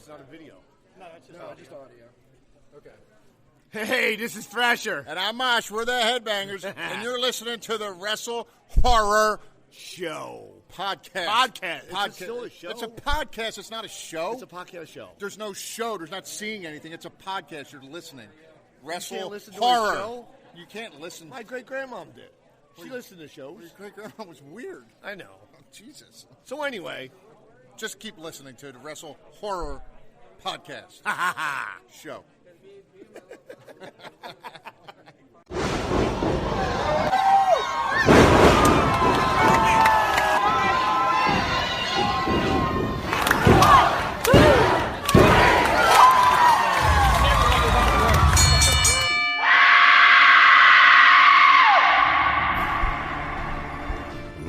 It's not a video. No, it's just audio. Okay. Hey, this is Thrasher. And I'm Mosh. We're the Headbangers. And you're listening to the WrestleHorror Show. Podcast. It's still a show. It's a podcast. It's not a show. It's a podcast show. There's no show. There's not seeing anything. It's a podcast. You're listening. Can't listen to WrestleHorror. a show? You can't listen. My great-grandmom did. She listened to shows. Your great-grandma was weird. I know. Oh, Jesus. So anyway, just keep listening to the WrestleHorror podcast. Show.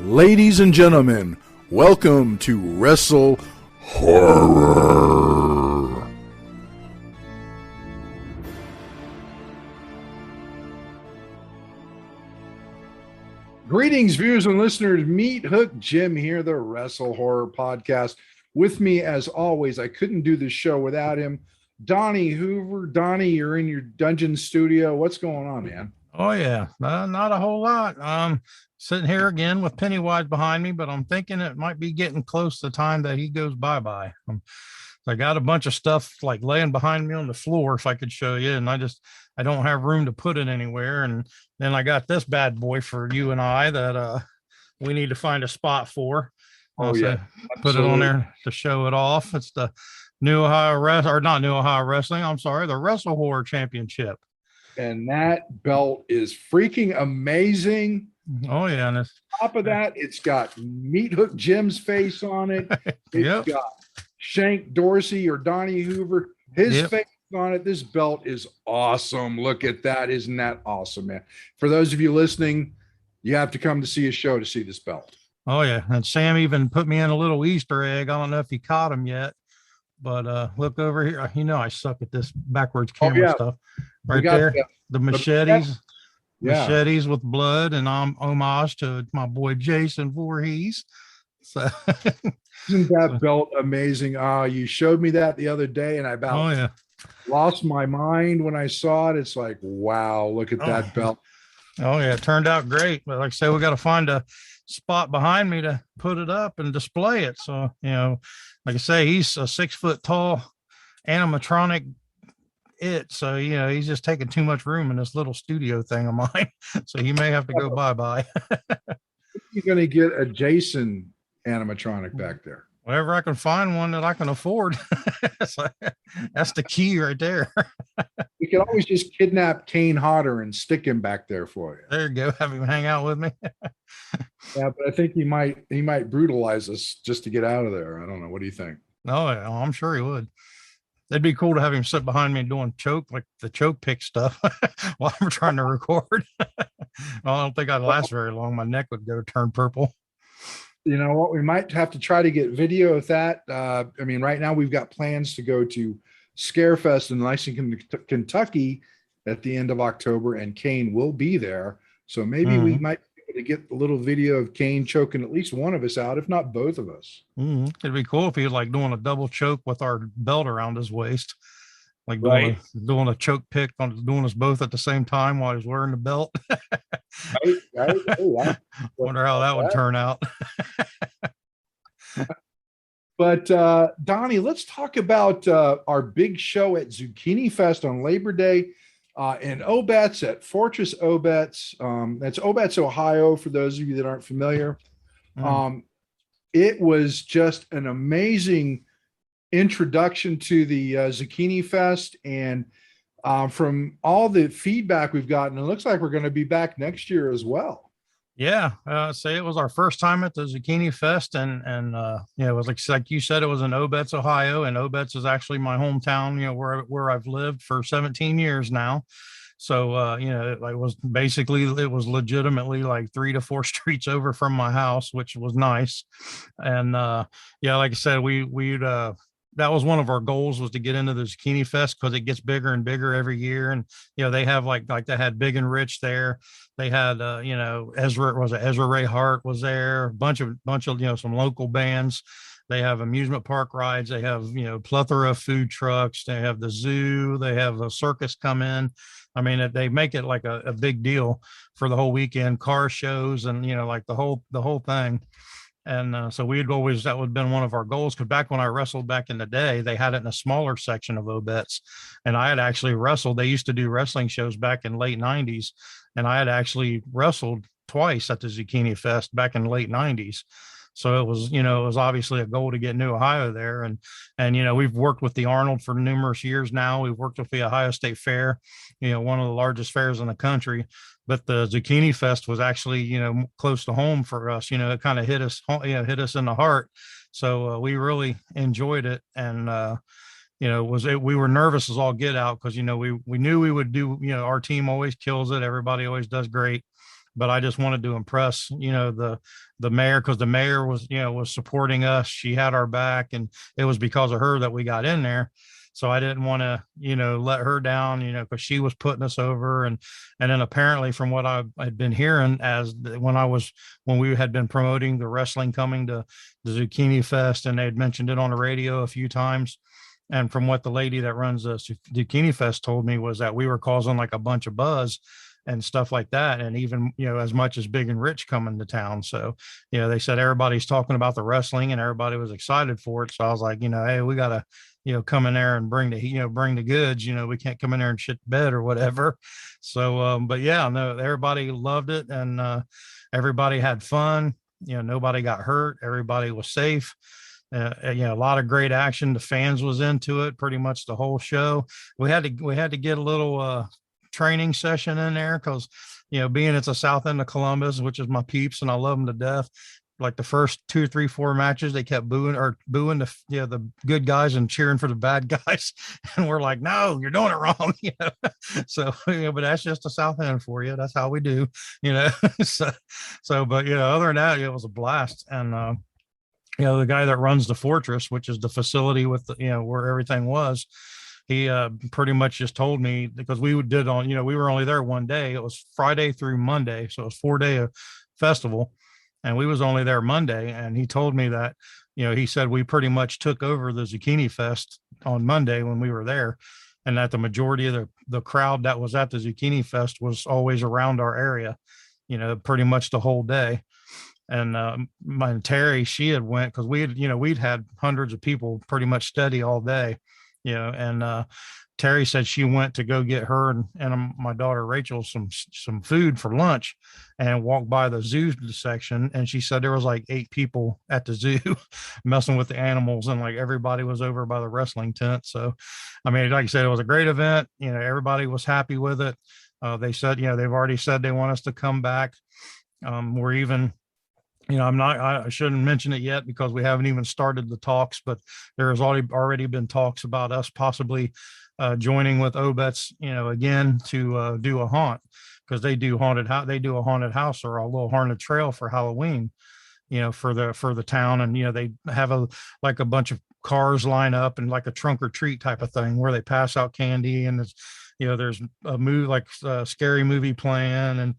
Ladies and gentlemen, welcome to WrestleHorror. Greetings, viewers and listeners. Meathook Jim here, the WrestleHorror podcast. With me, as always, I couldn't do this show without him. Donnie Hoover. Donnie, you're in your dungeon studio. What's going on, man? Oh yeah, not a whole lot. Sitting here again with Pennywise behind me, but I'm thinking it might be getting close to the time that he goes bye-bye. I got a bunch of stuff like laying behind me on the floor, if I could show you, and I don't have room to put it anywhere. And then I got this bad boy for you and I that we need to find a spot for. Oh yeah, put it on there to show it off. It's the New Ohio not New Ohio Wrestling. I'm sorry, the WrestleHorror Championship. And that belt is freaking amazing. Oh yeah, and it's top of that, it's got Meathook Jim's face on it. It's got Shank Dorsey or Donnie Hoover, his face on it. This belt is awesome. Look at that. Isn't that awesome, man? For those of you listening, you have to come to see a show to see this belt. Oh yeah, and Sam even put me in a little Easter egg. I don't know if you caught him yet, but look over here. You know I suck at this backwards camera stuff. Right there, the machetes. Machetes with blood, and I'm homage to my boy Jason Voorhees. So isn't that belt amazing? You showed me that the other day, and I about lost my mind when I saw it. It's like, wow, look at that belt. Oh yeah, it turned out great. But like I say, we got to find a spot behind me to put it up and display it. So, you know, like I say, he's a 6 foot tall animatronic. So, you know, he's just taking too much room in this little studio thing of mine. So he may have to go bye-bye. You're going to get a Jason animatronic back there. Whenever I can find one that I can afford. That's the key right there. You can always just kidnap Kane Hodder and stick him back there for you. There you go. Have him hang out with me. Yeah, but I think he might brutalize us just to get out of there. I don't know. What do you think? No, I'm sure he would. It'd be cool to have him sit behind me doing the choke pick stuff while I'm trying to record. I don't think I'd last very long. My neck would go turn purple. You know what? We might have to try to get video of that. I mean, right now we've got plans to go to Scarefest in Lexington, Kentucky at the end of October, and Kane will be there. So maybe we might be able to get a little video of Kane choking at least one of us out, if not both of us. It'd be cool if he was like doing a double choke with our belt around his waist, like doing a choke pick on doing us both at the same time while he's wearing the belt. Right. Oh, wonder how that would turn out. But Donnie, let's talk about our big show at Zucchinifest on Labor Day in Obetz at Fortress Obetz. That's Obetz, Ohio, for those of you that aren't familiar. It was just an amazing introduction to the Zucchinifest, and from all the feedback we've gotten, it looks like we're going to be back next year as well. Yeah, say it was our first time at the Zucchinifest, and it was like you said, it was in Obetz, Ohio, and Obetz is actually my hometown. You know, where I've lived for 17 years now. So it was legitimately like 3 to 4 streets over from my house, which was nice. And like I said, we'd that was one of our goals, was to get into the Zucchinifest, because it gets bigger and bigger every year. And, they have like they had Big and Rich there. They had, Ezra Ray Hart was there, a bunch of, some local bands. They have amusement park rides. They have, plethora of food trucks. They have the zoo. They have a circus come in. I mean, they make it like a big deal for the whole weekend, car shows and, like the whole thing. And so that would have been one of our goals. Cause back when I wrestled back in the day, they had it in a smaller section of Obetz, and I had actually wrestled. They used to do wrestling shows back in late 90s. And I had actually wrestled twice at the Zucchinifest back in the late 90s. So it was obviously a goal to get New Ohio there. And we've worked with the Arnold for numerous years now. We've worked with the Ohio State Fair, one of the largest fairs in the country. But the Zucchinifest was actually, close to home for us. It kind of hit us in the heart. So we really enjoyed it. And, we were nervous as all get out because, we knew we would do, our team always kills it. Everybody always does great. But I just wanted to impress, the mayor, because the mayor was supporting us. She had our back, and it was because of her that we got in there. So I didn't want to, let her down, because she was putting us over. And then apparently from what I'd been hearing when we had been promoting the wrestling coming to the Zucchinifest, and they'd mentioned it on the radio a few times. And from what the lady that runs the Zucchinifest told me was that we were causing like a bunch of buzz and stuff like that. And even, as much as Big and Rich coming to town. So, they said everybody's talking about the wrestling and everybody was excited for it. So I was like, hey, we got to, come in there and bring the goods. We can't come in there and shit the bed or whatever. So, but yeah, no, everybody loved it, and everybody had fun. Nobody got hurt. Everybody was safe. A lot of great action. The fans was into it pretty much the whole show. We had to get a little, training session in there because being it's a south end of Columbus, which is my peeps, and I love them to death. Like the first 2, 3, 4 matches, they kept booing the good guys and cheering for the bad guys, and we're like, no, you're doing it wrong. So but that's just the south end for you. That's how we do. But other than that, it was a blast. And the guy that runs the Fortress, which is the facility with where everything was, he pretty much just told me, because we were only there one day. It was Friday through Monday. So it was 4-day festival, and we was only there Monday. And he told me that, he said we pretty much took over the Zucchinifest on Monday when we were there, and that the majority of the crowd that was at the Zucchinifest was always around our area, pretty much the whole day. And my Terry, she had went, because we'd had hundreds of people pretty much steady all day. And Terry said she went to go get her and my daughter Rachel some food for lunch, and walked by the zoo section, and she said there was like 8 people at the zoo messing with the animals, and like everybody was over by the wrestling tent. So I mean, like I said, it was a great event. Everybody was happy with it. They said they've already said they want us to come back. We're even I shouldn't mention it yet because we haven't even started the talks, but there has already been talks about us possibly joining with Obetz, again to do a haunt, because they do a haunted house or a little haunted trail for Halloween, for the town. And, they have a bunch of cars line up and like a trunk or treat type of thing where they pass out candy, and there's a movie, like a scary movie playing, and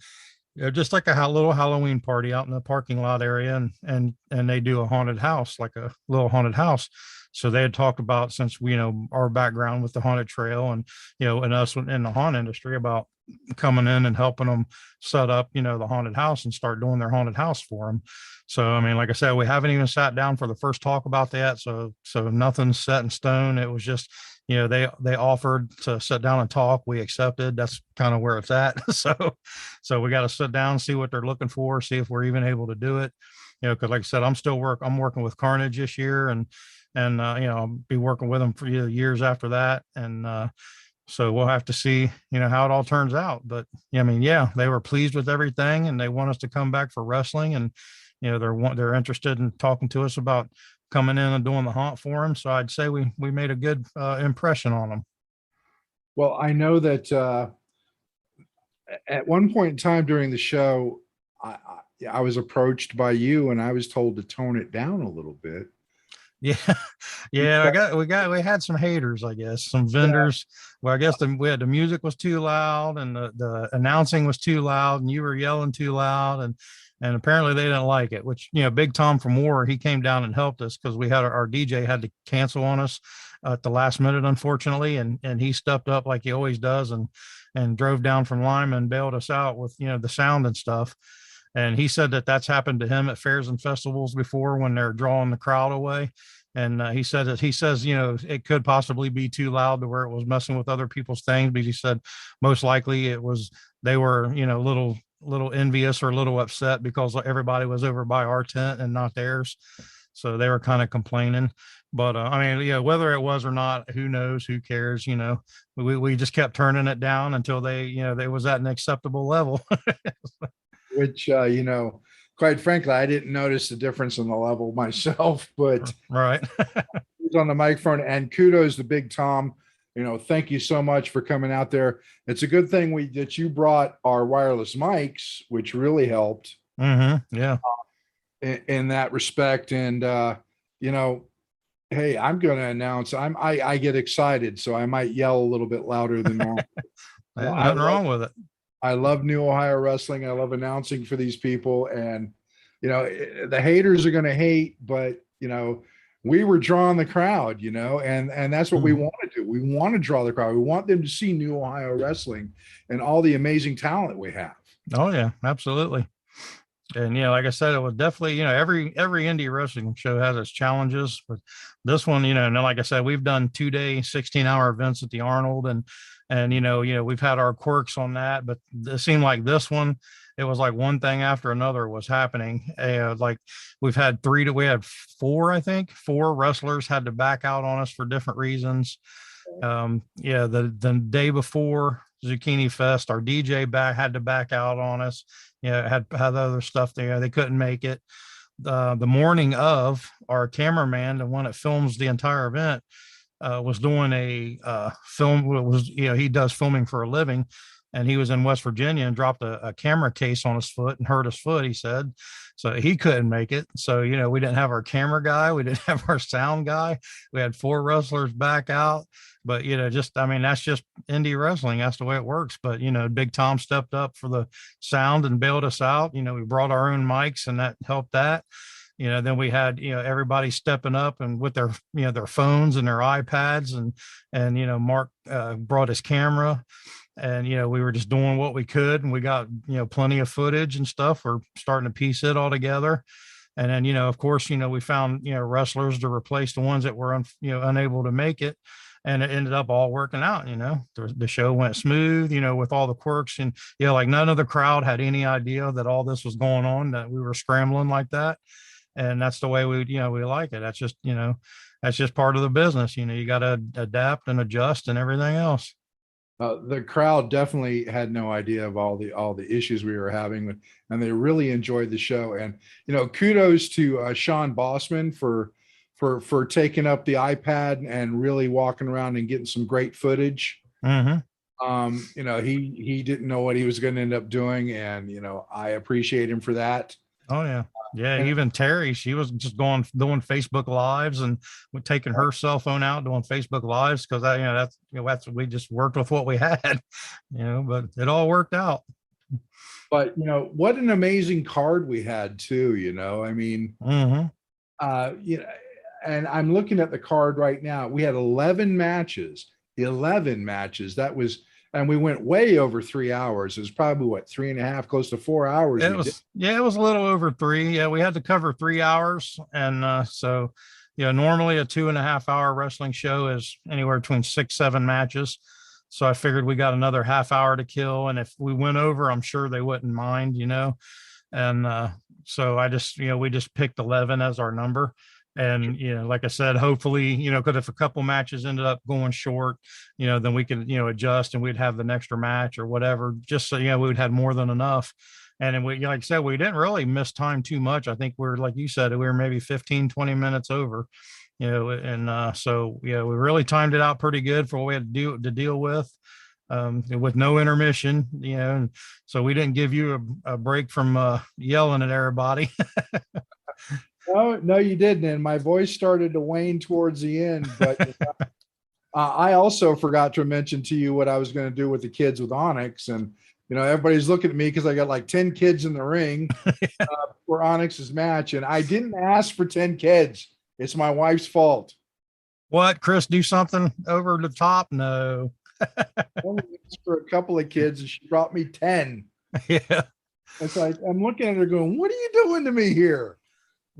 just like a little Halloween party out in the parking lot area, and they do a haunted house, like a little haunted house. So they had talked about, since we our background with the haunted trail and and us in the haunt industry, about coming in and helping them set up the haunted house and start doing their haunted house for them. So I mean, like I said, we haven't even sat down for the first talk about that. So nothing's set in stone. It was just they offered to sit down and talk. We accepted. That's kind of where it's at. So we got to sit down, see what they're looking for, see if we're even able to do it. Because like I said, I'm working with Carnage this year, and I'll be working with them for years after that. And so we'll have to see, how it all turns out. But I mean, yeah, they were pleased with everything, and they want us to come back for wrestling, and they're interested in talking to us about coming in and doing the haunt for them. So I'd say we made a good impression on them. Well, I know that at one point in time during the show, I was approached by you, and I was told to tone it down a little bit. Yeah. We had some haters, I guess, some vendors. Yeah. Well, I guess the music was too loud, and the announcing was too loud, and you were yelling too loud, and and apparently they didn't like it, which, Big Tom from War, he came down and helped us because we had our DJ had to cancel on us at the last minute, unfortunately. And he stepped up like he always does and drove down from Lima and bailed us out with, the sound and stuff. And he said that that's happened to him at fairs and festivals before when they're drawing the crowd away. And he says, it could possibly be too loud to where it was messing with other people's things. But he said most likely they were, little envious or a little upset because everybody was over by our tent and not theirs. So they were kind of complaining. But whether it was or not, who knows, who cares, we just kept turning it down until they was at an acceptable level. Which, quite frankly, I didn't notice the difference in the level myself, but right. on the microphone, and kudos to Big Tom. Thank you so much for coming out there. It's a good thing that you brought our wireless mics, which really helped. Mm-hmm. Yeah. In that respect. And, hey, I'm going to announce I get excited, so I might yell a little bit louder than normal. Nothing wrong with it. I love New Ohio Wrestling. I love announcing for these people. And, the haters are going to hate, but, we were drawing the crowd, and that's what we want to do. We want to draw the crowd. We want them to see New Ohio Wrestling and all the amazing talent we have. Oh, yeah, absolutely. And, like I said, it was definitely, every indie wrestling show has its challenges, but this one, and like I said, we've done 2-day, 16-hour events at the Arnold, and we've had our quirks on that, but it seemed like this one, it was like one thing after another was happening. Like we had 4 wrestlers had to back out on us for different reasons. The day before Zucchinifest, our DJ had to back out on us. Had other stuff there. They couldn't make it. The morning of, our cameraman, the one that films the entire event, was doing a film. He does filming for a living, and he was in West Virginia and dropped a camera case on his foot and hurt his foot, he said. So he couldn't make it. So, we didn't have our camera guy. We didn't have our sound guy. We had 4 wrestlers back out. But, that's just indie wrestling. That's the way it works. But, Big Tom stepped up for the sound and bailed us out. We brought our own mics, and that helped that. Then we had, everybody stepping up and with their, their phones and their iPads, and Mark brought his camera, and, we were just doing what we could, and we got, plenty of footage and stuff. We're starting to piece it all together. And then, of course, we found, wrestlers to replace the ones that were, unable to make it. And it ended up all working out. The show went smooth, with all the quirks, and, like none of the crowd had any idea that all this was going on, that we were scrambling like that. And that's the way we like it. That's just part of the business. You got to adapt and adjust and everything else. The crowd definitely had no idea of all the issues we were having, and they really enjoyed the show. And, kudos to Sean Bossman for taking up the iPad and really walking around and getting some great footage. Mm-hmm. He didn't know what he was going to end up doing. And, I appreciate him for that. Oh yeah. Yeah. Even Terry, she was just doing Facebook lives and taking her cell phone out, doing Facebook lives. Cause that's, we just worked with what we had, but it all worked out. But, what an amazing card we had too, Mm-hmm. And I'm looking at the card right now. We had 11 matches. And we went way over 3 hours. It was probably 3.5, close to 4 hours. It was a little over 3. Yeah, we had to cover 3 hours. And so, normally a 2.5 hour wrestling show is anywhere between 6-7 matches. So I figured we got another half hour to kill. And if we went over, I'm sure they wouldn't mind, And so I just, we just picked 11 as our number. And, like I said, hopefully, because if a couple matches ended up going short, then we could, adjust and we'd have the extra match or whatever, just so, we would have more than enough. And then we, like I said, we didn't really miss time too much. I think we're, like you said, we were maybe 15-20 minutes over, and so, we really timed it out pretty good for what we had to deal with no intermission, and so we didn't give you a break from yelling at everybody. No, you didn't. And my voice started to wane towards the end. But I also forgot to mention to you what I was going to do with the kids with Onyx. And everybody's looking at me because I got like 10 kids in the ring for Onyx's match, and I didn't ask for 10 kids. It's my wife's fault. What, Chris, do something over the top? No. Only asked for a couple of kids, and she brought me 10. Yeah. It's like, I'm looking at her going, what are you doing to me here?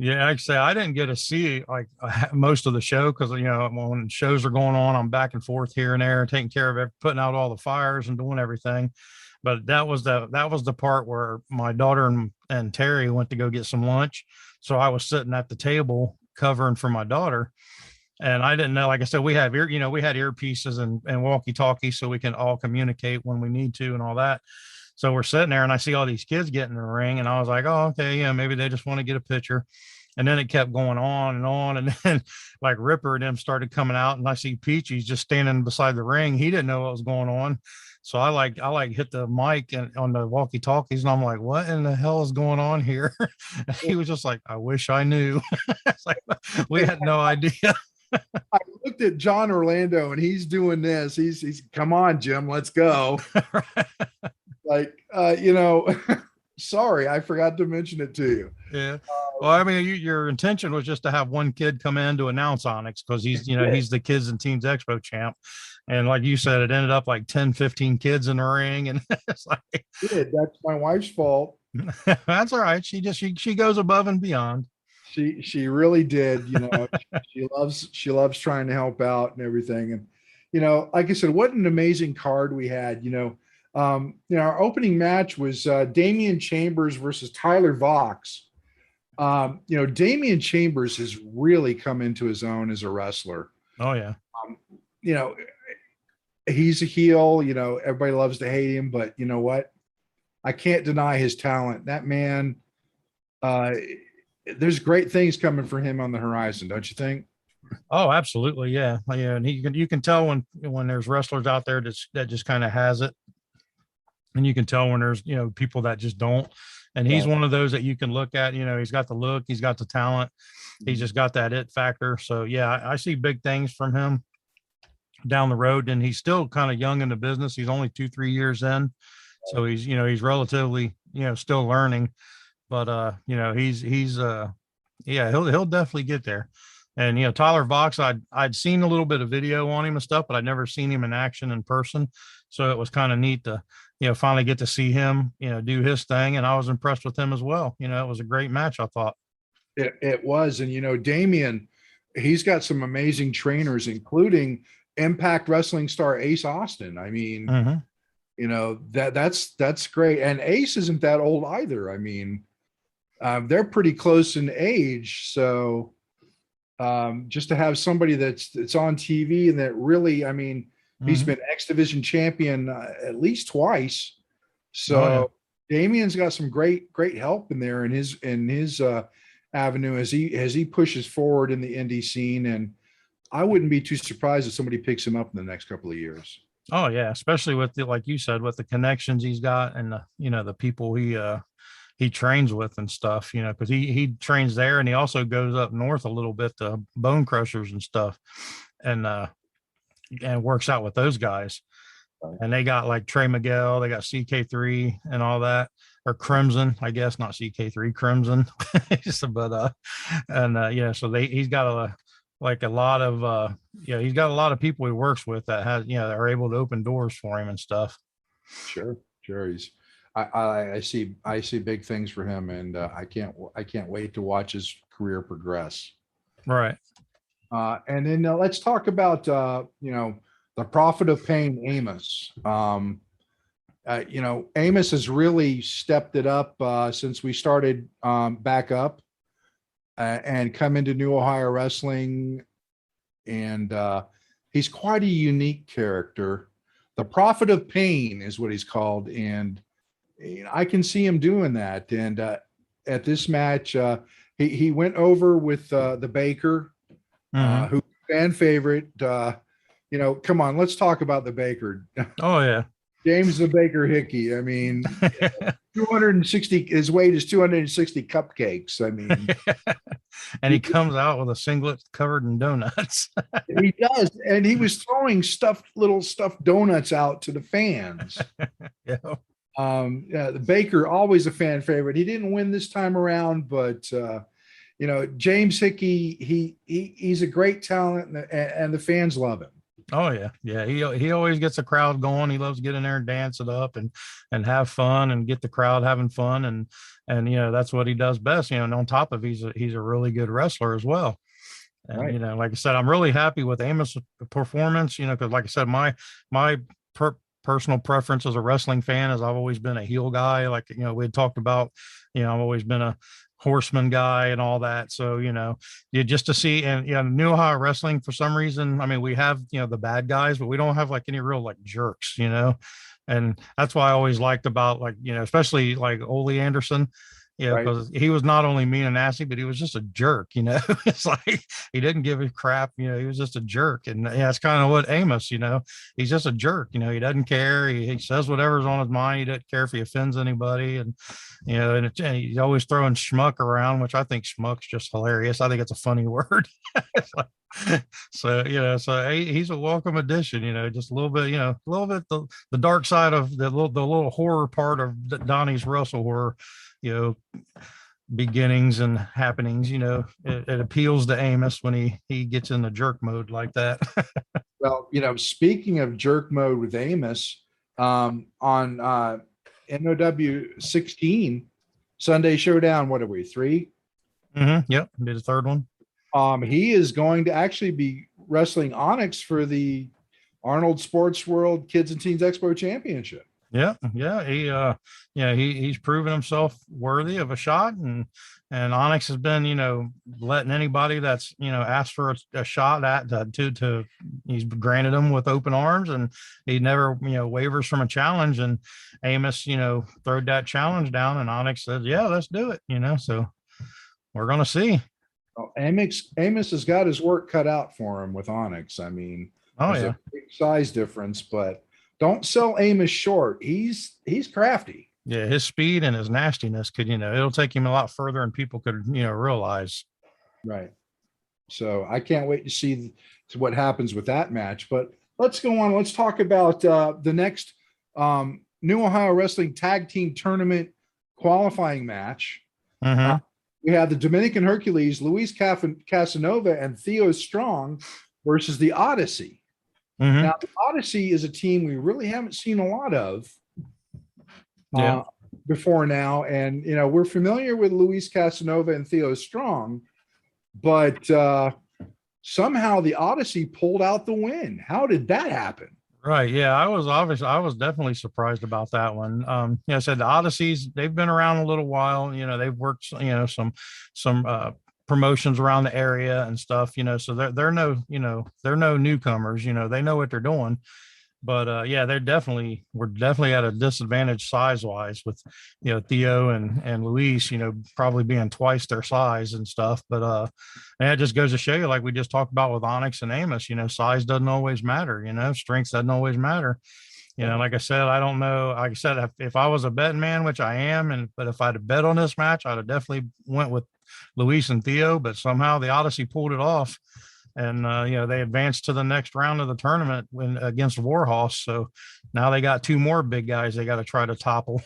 Yeah, like I say, I didn't get to see like most of the show because when shows are going on, I'm back and forth here and there, taking care of it, putting out all the fires and doing everything. But that was the part where my daughter and Terry went to go get some lunch, so I was sitting at the table covering for my daughter, and I didn't know. Like I said, we had earpieces and walkie talkies so we can all communicate when we need to and all that. So we're sitting there and I see all these kids getting in the ring, and I was like, oh, okay, yeah, maybe they just want to get a picture. And then it kept going on. And then like Ripper and them started coming out, and I see Peachy's just standing beside the ring. He didn't know what was going on. So I hit the mic and on the walkie talkies, and I'm like, what in the hell is going on here? He was just like, I wish I knew. It's like, we had no idea. I looked at John Orlando and he's doing this. He's come on, Jim, let's go. Like, sorry, I forgot to mention it to you. Yeah. Well, I mean, your intention was just to have one kid come in to announce Onyx because he's the Kids and Teens Expo champ. And like you said, it ended up like 10, 15 kids in the ring. And it's like, that's my wife's fault. That's all right. She goes above and beyond. She really did. She loves trying to help out and everything. And, like I said, what an amazing card we had. Our opening match was Damian Chambers versus Tyler Vox. Damian Chambers has really come into his own as a wrestler. Oh yeah. He's a heel, everybody loves to hate him, but you know what? I can't deny his talent. That man, there's great things coming for him on the horizon, don't you think? Oh, absolutely. Yeah. Yeah. And you can tell when there's wrestlers out there that just kind of has it. And you can tell when there's, people that just don't. And he's one of those that you can look at, he's got the look, he's got the talent. He's just got that it factor. So yeah, I see big things from him down the road, and he's still kind of young in the business. He's only 2-3 years in. So he's relatively, still learning, but he'll definitely get there. And, Tyler Vox, I'd seen a little bit of video on him and stuff, but I'd never seen him in action in person. So it was kind of neat to, finally get to see him, do his thing. And I was impressed with him as well. It was a great match, I thought. It was. And, Damian, he's got some amazing trainers, including Impact Wrestling star Ace Austin. I mean, that's great. And Ace isn't that old either. I mean, they're pretty close in age. So just to have somebody that's on TV and that really, I mean, he's been X Division champion at least twice. So Damian's got some great help in there in his avenue as he pushes forward in the indie scene. And I wouldn't be too surprised if somebody picks him up in the next couple of years. Oh yeah, especially with like you said, with the connections he's got and the people he trains with and stuff, because he trains there, and he also goes up north a little bit to Bone Crushers and stuff, and works out with those guys. And they got like Trey Miguel, they got CK3 and all that, or Crimson, I guess, not CK3, Crimson. So he's got a lot of people he works with that that are able to open doors for him and stuff. Sure. I see big things for him, and I can't wait to watch his career progress. Right. And then let's talk about the Prophet of Pain, Amos. Amos has really stepped it up since we started back up and come into New Ohio Wrestling, and he's quite a unique character. The Prophet of Pain is what he's called, and I can see him doing that. And at this match, he went over with the Baker, who's a fan favorite. Come on, let's talk about the Baker. Oh yeah, James the Baker Hickey. I mean, 260. His weight is 260 cupcakes. I mean, and he comes out with a singlet covered in donuts. He does, and he was throwing little stuffed donuts out to the fans. Yeah. Yeah, the Baker, always a fan favorite. He didn't win this time around, but James Hickey, he's a great talent, and the fans love him. Oh yeah, yeah. He always gets the crowd going. He loves getting there and dance it up and have fun and get the crowd having fun and that's what he does best. And on top of he's a really good wrestler as well. And Right. like I said, I'm really happy with Amos' performance. Because like I said, my personal preference as a wrestling fan is I've always been a heel guy. Like we had talked about. I've always been a horseman guy and all that. So just to see and New Ohio wrestling for some reason. I mean, we have the bad guys, but we don't have like any real like jerks. And that's why I always liked about like especially like Ole Anderson. Yeah, Right. because he was not only mean and nasty, but he was just a jerk, It's like he didn't give a crap, he was just a jerk. And that's kind of what Amos, he's just a jerk, he doesn't care. He says whatever's on his mind. He doesn't care if he offends anybody. And, and he's always throwing schmuck around, which I think schmuck's just hilarious. I think it's a funny word. So he's a welcome addition, just a little bit, the dark side of the little horror part of Donnie's WrestleHorror, beginnings and happenings. It appeals to Amos when he gets in the jerk mode like that. Well, speaking of jerk mode with Amos, on NOW 16 Sunday Showdown, what are we, 3? Yep, did a third one. He is going to actually be wrestling Onyx for the Arnold Sports World Kids and Teens Expo Championship. Yeah. He's proven himself worthy of a shot, and Onyx has been, letting anybody that's asked for a shot to he's granted them with open arms, and he never wavers from a challenge. And Amos throwed that challenge down, and Onyx said, "Yeah, let's do it." So we're gonna see. Well, Amos has got his work cut out for him with Onyx. I mean, there's a big size difference, but don't sell Amos short. He's crafty. Yeah, his speed and his nastiness could, it'll take him a lot further than people could, realize. Right. So I can't wait to see what happens with that match. But let's go on. Let's talk about the next New Ohio Wrestling Tag Team Tournament qualifying match. We have the Dominican Hercules, Luis Casanova, and Theo Strong versus the Odyssey. Now, the Odyssey is a team we really haven't seen a lot of before now. And, we're familiar with Luis Casanova and Theo Strong, but somehow the Odyssey pulled out the win. How did that happen? Right. Yeah, I was definitely surprised about that one. I said the Odysseys, they've been around a little while. They've worked, some promotions around the area and stuff. So they're no newcomers. They know what they're doing. But we're definitely at a disadvantage size wise with Theo and Luis, probably being twice their size and stuff. But and it just goes to show you, like we just talked about with Onyx and Amos, size doesn't always matter, strength doesn't always matter. Like I said, I don't know. Like I said, if I was a betting man, which I am, but if I'd have bet on this match, I'd have definitely went with Luis and Theo, but somehow the Odyssey pulled it off. And, they advanced to the next round of the tournament against Warhorse. So now they got 2 more big guys they got to try to topple.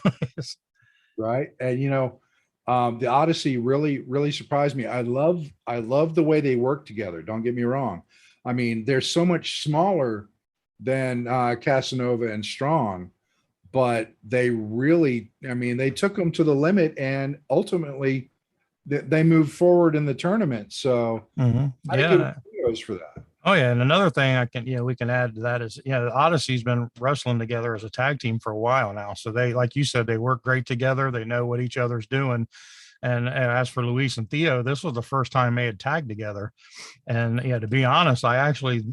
Right. And, the Odyssey really, really surprised me. I love the way they work together. Don't get me wrong. I mean, they're so much smaller than Casanova and Strong, but they really, they took them to the limit, and ultimately they moved forward in the tournament. So I give kudos for that. Oh yeah. And another thing we can add to that is, the Odyssey's been wrestling together as a tag team for a while now. So they, like you said, they work great together. They know what each other's doing. And as for Luis and Theo, this was the first time they had tagged together. And to be honest, I actually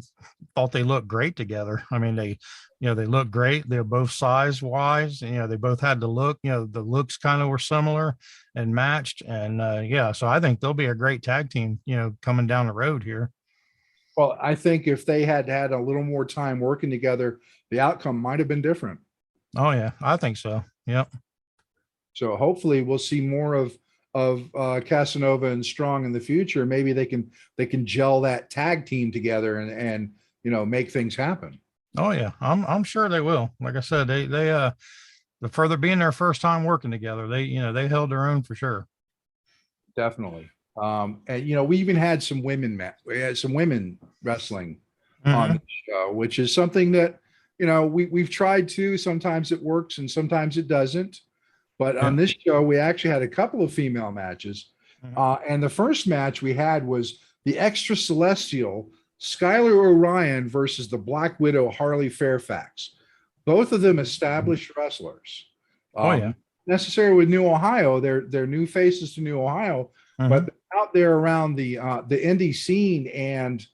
thought they looked great together. I mean, they look great. They're both size wise. They both had the look, the looks kind of were similar and matched. And so I think they'll be a great tag team, coming down the road here. Well, I think if they had had a little more time working together, the outcome might have been different. Oh yeah, I think so. Yep. So hopefully we'll see more of Casanova and Strong in the future. Maybe they can gel that tag team together and make things happen. Oh yeah, I'm sure they will. Like I said, they for their being their first time working together, they held their own for sure. Definitely. And we even had some we had some women wrestling on the show, which is something that we've tried to. Sometimes it works and sometimes it doesn't. But on this show, we actually had a couple of female matches. And the first match we had was the Extra Celestial Skylar Orion versus the Black Widow Harley Fairfax. Both of them established wrestlers. Necessarily with New Ohio, they're new faces to New Ohio, but out there around the indie scene. And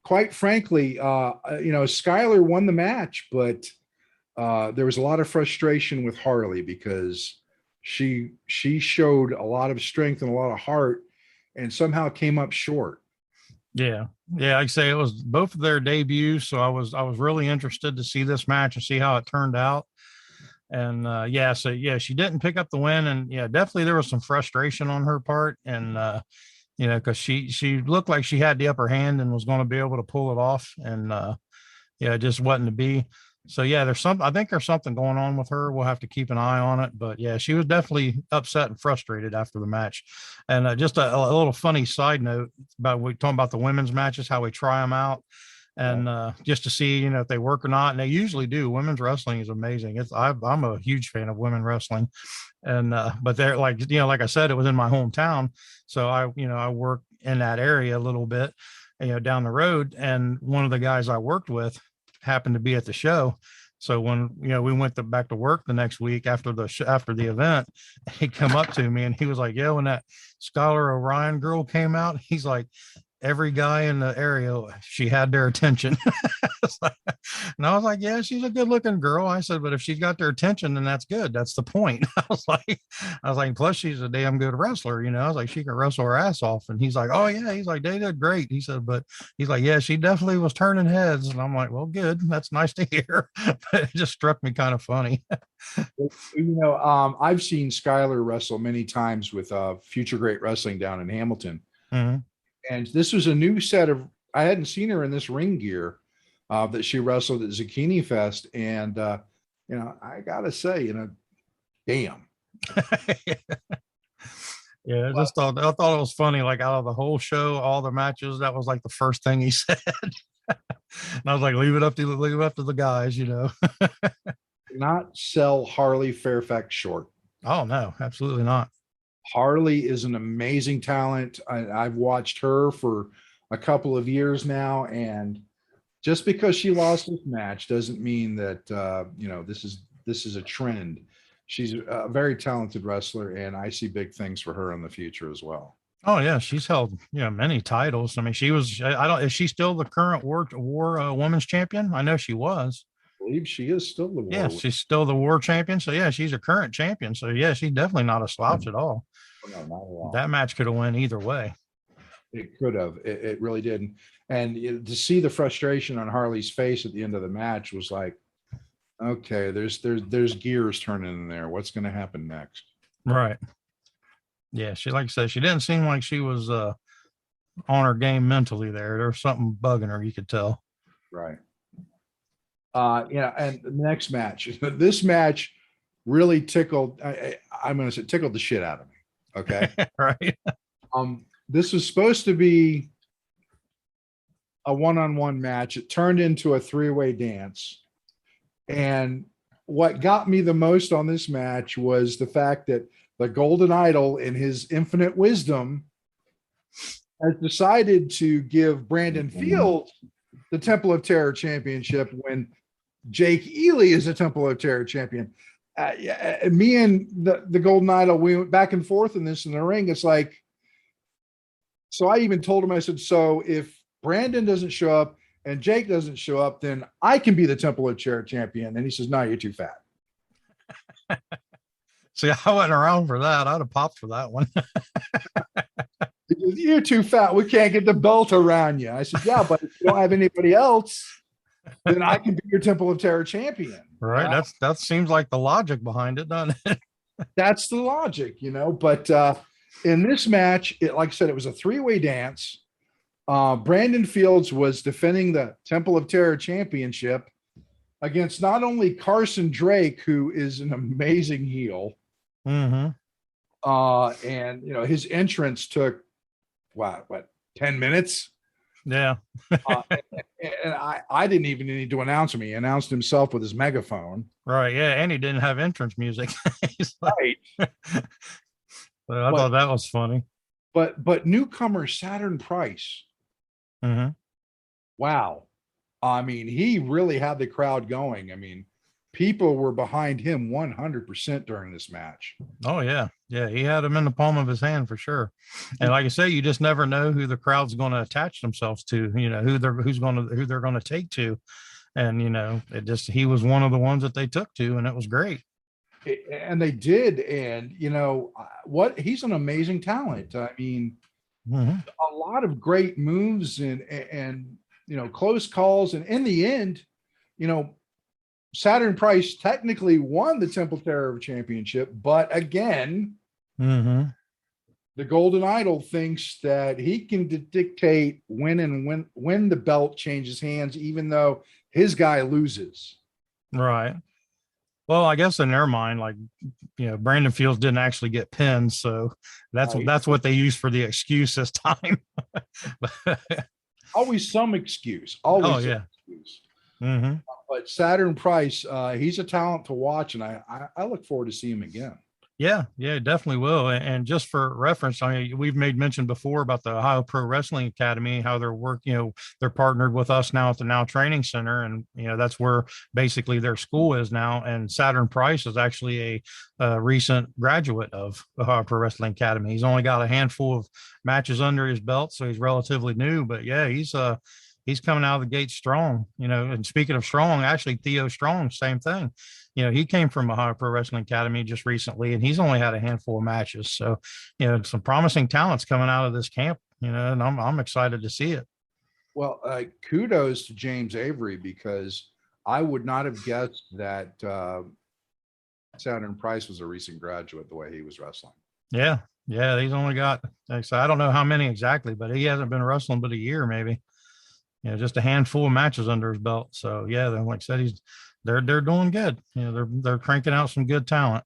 quite frankly, Skylar won the match, but there was a lot of frustration with Harley because she showed a lot of strength and a lot of heart, and somehow came up short. Yeah. I'd say it was both of their debuts, so I was really interested to see this match and see how it turned out. And she didn't pick up the win, and definitely there was some frustration on her part, and because she looked like she had the upper hand and was going to be able to pull it off, and it just wasn't to be. So I think there's something going on with her. We'll have to keep an eye on it, but she was definitely upset and frustrated after the match. And just a little funny side note about, we talking about the women's matches, how we try them out, and just to see if they work or not, and they usually do. Women's wrestling is amazing. I'm a huge fan of women wrestling, and but they're like I said, it was in my hometown, so I work in that area a little bit, down the road, and one of the guys I worked with happened to be at the show. So when we went back to work the next week after the event, he come up to me and he was like, when that Skylar Orion girl came out, he's like, every guy in the area, she had their attention. And I was like, she's a good looking girl. I said, but if she's got their attention, then that's good. That's the point. I was like, plus she's a damn good wrestler. I was like, she can wrestle her ass off. And he's like, oh yeah. He's like, they did great. He said, but he's like, she definitely was turning heads. And I'm like, well, good. That's nice to hear. But it just struck me kind of funny. I've seen Skylar wrestle many times with Future Great Wrestling down in Hamilton. And this was a new set of, I hadn't seen her in this ring gear that she wrestled at Zucchinifest. And, I got to say, damn. I thought it was funny. Like, out of the whole show, all the matches, that was like the first thing he said. And I was like, leave it up to the guys, Not sell Harley Fairfax short. Oh, no, absolutely not. Harley is an amazing talent. I've watched her for a couple of years now, and just because she lost this match doesn't mean that this is a trend. She's a very talented wrestler, and I see big things for her in the future as well. Oh yeah, she's held many titles. I mean, she was. Is she still the current war women's champion? I know she was. I believe she is still the war. Yeah, she's still the war champion. So she's a current champion. So she's definitely not a slouch at all. No, not at all. That match could have went either way. It could have. It really did. And to see the frustration on Harley's face at the end of the match was like, okay, there's gears turning in there. What's going to happen next? Right. Yeah, she, like I said, she didn't seem like she was on her game mentally there. There was something bugging her, you could tell. Right. And the next match, this match really tickled. I'm going to say tickled the shit out of me. Okay. Right. This was supposed to be a one-on-one match. It turned into a three-way dance. And what got me the most on this match was the fact that the Golden Idol, in his infinite wisdom, has decided to give Brandon Fields the Temple of Terror championship when Jake Ely is a Temple of Terror champion. Me and the Golden Idol, we went back and forth in this in the ring. It's like, so I even told him, I said, so if Brandon doesn't show up and Jake doesn't show up, then I can be the Temple of Terror champion. And he says, no, you're too fat. See, I wasn't around for that. I'd have popped for that one. You're too fat. We can't get the belt around you. I said, yeah, but if you don't have anybody else, then I can be your Temple of Terror champion. Right. That seems like the logic behind it, doesn't it? That's the logic, but in this match, like I said, it was a three-way dance. Brandon Fields was defending the Temple of Terror championship against not only Carson Drake, who is an amazing heel, Mm-hmm. and his entrance took what 10 minutes. Yeah. And I didn't even need to announce him. He announced himself with his megaphone. Right. Yeah. And he didn't have entrance music. Right. So I thought that was funny. But newcomer Saturn Price. Mm-hmm. Wow. I mean, he really had the crowd going. I mean, people were behind him 100% during this match. Oh yeah. Yeah. He had him in the palm of his hand for sure. And like I say, you just never know who the crowd's going to attach themselves to, who they're going to take to. And, he was one of the ones that they took to, and it was great. And they did. And, he's an amazing talent. I mean, a lot of great moves and close calls. And in the end, Saturn Price technically won the Temple Terror Championship, but again, the Golden Idol thinks that he can dictate when the belt changes hands, even though his guy loses. Right. Well, I guess in their mind, Brandon Fields didn't actually get pinned, so that's what they used for the excuse this time. Always some excuse. Always some excuse. Mm-hmm. But Saturn Price, he's a talent to watch, and I look forward to seeing him again. Yeah, definitely will. And just for reference, I mean, we've made mention before about the Ohio Pro Wrestling Academy, how they're partnered with us now at the Now Training Center. And, that's where basically their school is now. And Saturn Price is actually a recent graduate of Ohio Pro Wrestling Academy. He's only got a handful of matches under his belt, so he's relatively new. But yeah, he's coming out of the gate strong, and speaking of strong, actually Theo Strong, same thing. He came from Ohio Pro Wrestling Academy just recently, and he's only had a handful of matches. So, some promising talents coming out of this camp, and I'm excited to see it. Well, kudos to James Avery, because I would not have guessed that Saturn Price was a recent graduate the way he was wrestling. Yeah. He's only got, so I don't know how many exactly, but he hasn't been wrestling but a year, maybe. Just a handful of matches under his belt. So yeah, like I said, they're doing good. They're cranking out some good talent.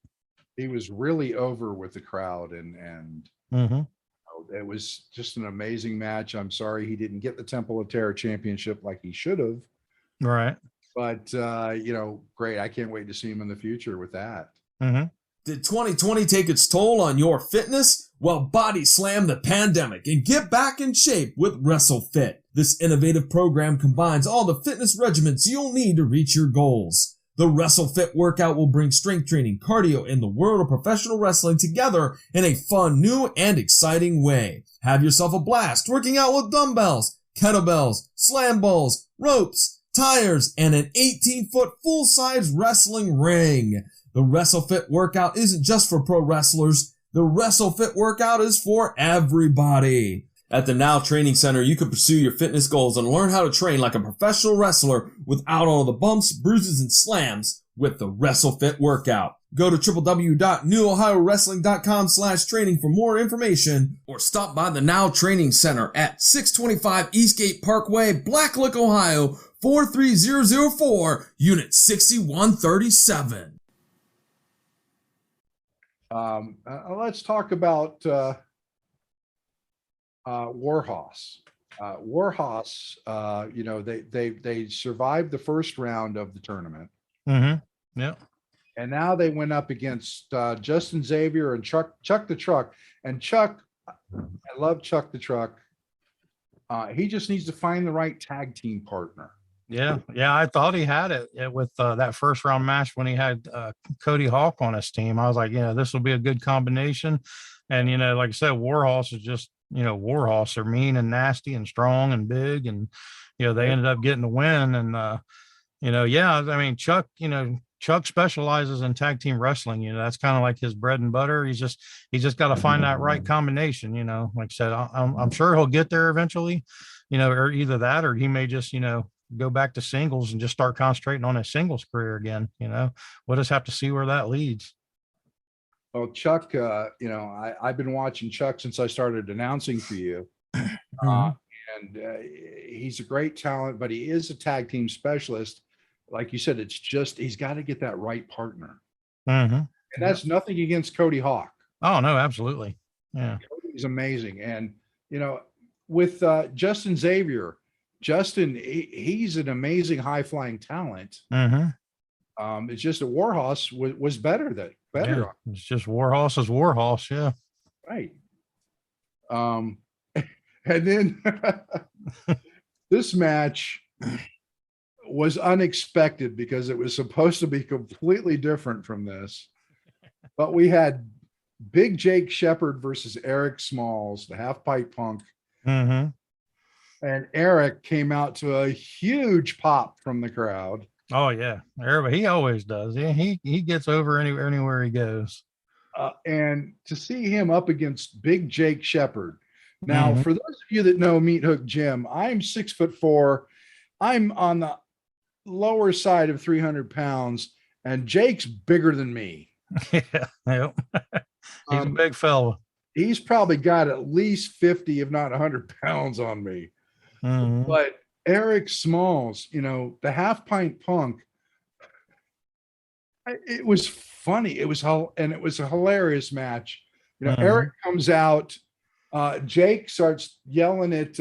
He was really over with the crowd, and it was just an amazing match. I'm sorry he didn't get the Temple of Terror Championship like he should have. Right. But great. I can't wait to see him in the future with that. Mm-hmm. Did 2020 take its toll on your fitness? Well, body slam the pandemic and get back in shape with WrestleFit. This innovative program combines all the fitness regimens you'll need to reach your goals. The WrestleFit workout will bring strength training, cardio, and the world of professional wrestling together in a fun, new, and exciting way. Have yourself a blast working out with dumbbells, kettlebells, slam balls, ropes, tires, and an 18-foot full-size wrestling ring. The WrestleFit workout isn't just for pro wrestlers. The WrestleFit workout is for everybody. At the Now Training Center, you can pursue your fitness goals and learn how to train like a professional wrestler without all the bumps, bruises, and slams with the WrestleFit workout. Go to www.newohiowrestling.com/training for more information, or stop by the Now Training Center at 625 Eastgate Parkway, Blacklick, Ohio, 43004, Unit 6137. Let's talk about Warhorse. Warhorse, they survived the first round of the tournament. Mm-hmm. Yeah. And now they went up against Justin Xavier and Chuck the Truck. And Chuck, I love Chuck the Truck. He just needs to find the right tag team partner. Yeah. I thought he had it with that first round match when he had Cody Hawk on his team. I was like, this will be a good combination. And, like I said, Warhorse is just, Warhorse are mean and nasty and strong and big. And, they ended up getting the win. And, Chuck specializes in tag team wrestling. That's kind of like his bread and butter. He's just got to find that right combination. Like I said, I'm sure he'll get there eventually, or either that, or he may just, go back to singles and just start concentrating on his singles career again. We'll just have to see where that leads. Well, Chuck, I've been watching Chuck since I started announcing for you. And he's a great talent, but he is a tag team specialist. like you said, it's just he's got to get that right partner. Mm-hmm. And that's nothing against Cody Hawk. Oh no, absolutely. Yeah. Cody's amazing. And with Justin Xavier, he's an amazing high flying talent. Mm-hmm. It's just that Warhorse was better. Yeah, it's just Warhorse is Warhorse. Yeah. Right. And then this match was unexpected because it was supposed to be completely different from this. But we had Big Jake Shepard versus Eric Smalls, the half pipe punk. Mm-hmm. And Eric came out to a huge pop from the crowd. Oh yeah, everybody, he always does. Yeah, he gets over anywhere he goes. And to see him up against Big Jake Shepard. Now, for those of you that know Meathook Jim, I'm 6'4". I'm on the lower side of 300 pounds, and Jake's bigger than me. Yeah, yep. He's a big fella. He's probably got at least 50, if not 100 pounds on me. But Eric Smalls, the half pint punk, it was funny. It was a hilarious match. Eric comes out. Jake starts yelling at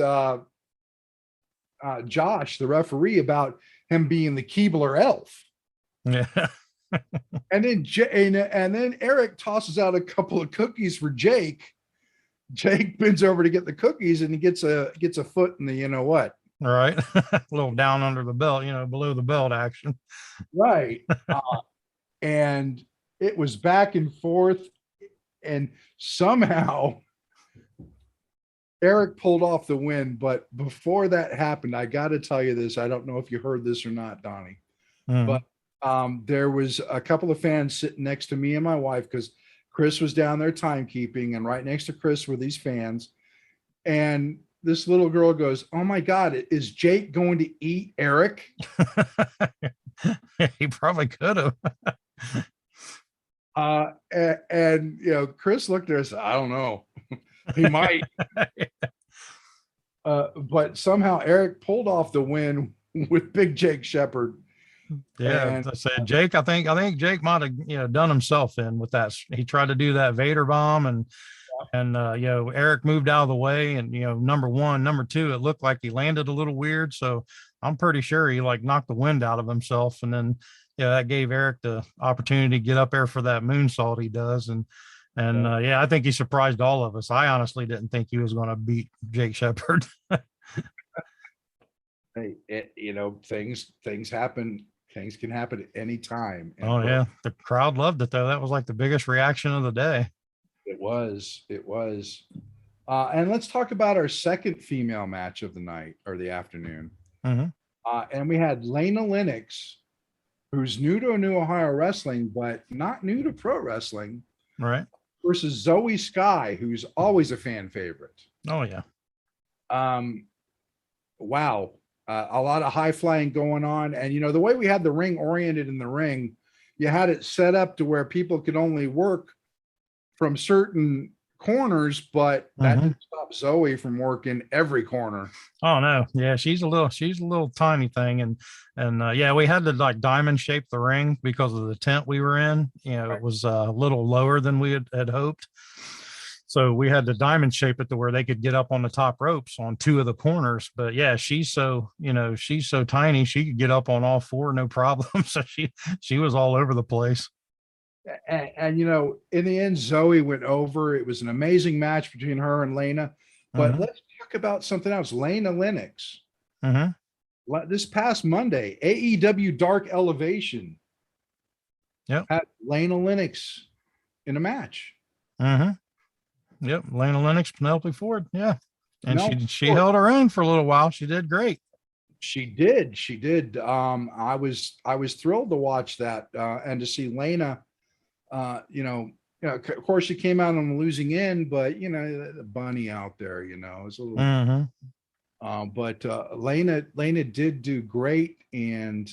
Josh, the referee, about him being the Keebler elf. Yeah. And then Eric tosses out a couple of cookies for Jake. Jake bends over to get the cookies, and he gets a foot in the what. All right. A little down under the belt, below the belt action. Right. And it was back and forth, and somehow Eric pulled off the win. But before that happened, I got to tell you this. I don't know if you heard this or not, Donnie, but there was a couple of fans sitting next to me and my wife, because Chris was down there timekeeping, and right next to Chris were these fans. And this little girl goes, "Oh my God, is Jake going to eat Eric?" He probably could have. And Chris looked at us. I don't know. He might. But somehow Eric pulled off the win with Big Jake Shepard. Yeah, and I said Jake. I think Jake might have done himself in with that. He tried to do that Vader bomb, and Eric moved out of the way, and number one, number two, it looked like he landed a little weird. So I'm pretty sure he knocked the wind out of himself, and then that gave Eric the opportunity to get up there for that moonsault he does, and I think he surprised all of us. I honestly didn't think he was going to beat Jake Shepard. Hey, things happen. Things can happen at any time. Yeah, the crowd loved it though. That was like the biggest reaction of the day. It was. And let's talk about our second female match of the night or the afternoon. And we had Lana Lennox, who's new to New Ohio Wrestling, but not new to pro wrestling. Right. Versus Zoe Sky, who's always a fan favorite. Oh yeah. Wow. A lot of high flying going on. And, the way we had the ring oriented in the ring, you had it set up to where people could only work from certain corners, but that didn't stop Zoe from working every corner. Oh no. Yeah. She's a little tiny thing. And we had to diamond shape the ring because of the tent we were in. It was a little lower than we had hoped. So we had to diamond shape it to where they could get up on the top ropes on two of the corners. But yeah, she's so tiny, she could get up on all four, no problem. So she was all over the place. And in the end, Zoe went over. It was an amazing match between her and Lana. But let's talk about something else. Lana Lennox. This past Monday, AEW Dark Elevation had Lana Lennox in a match. Yep, Lana Lennox, Penelope Ford. Yeah, and she held her own for a little while. She did great. She did. I was thrilled to watch that and to see Lana. Of course, she came out on the losing end, but the bunny out there, is a little. But Lana did do great, and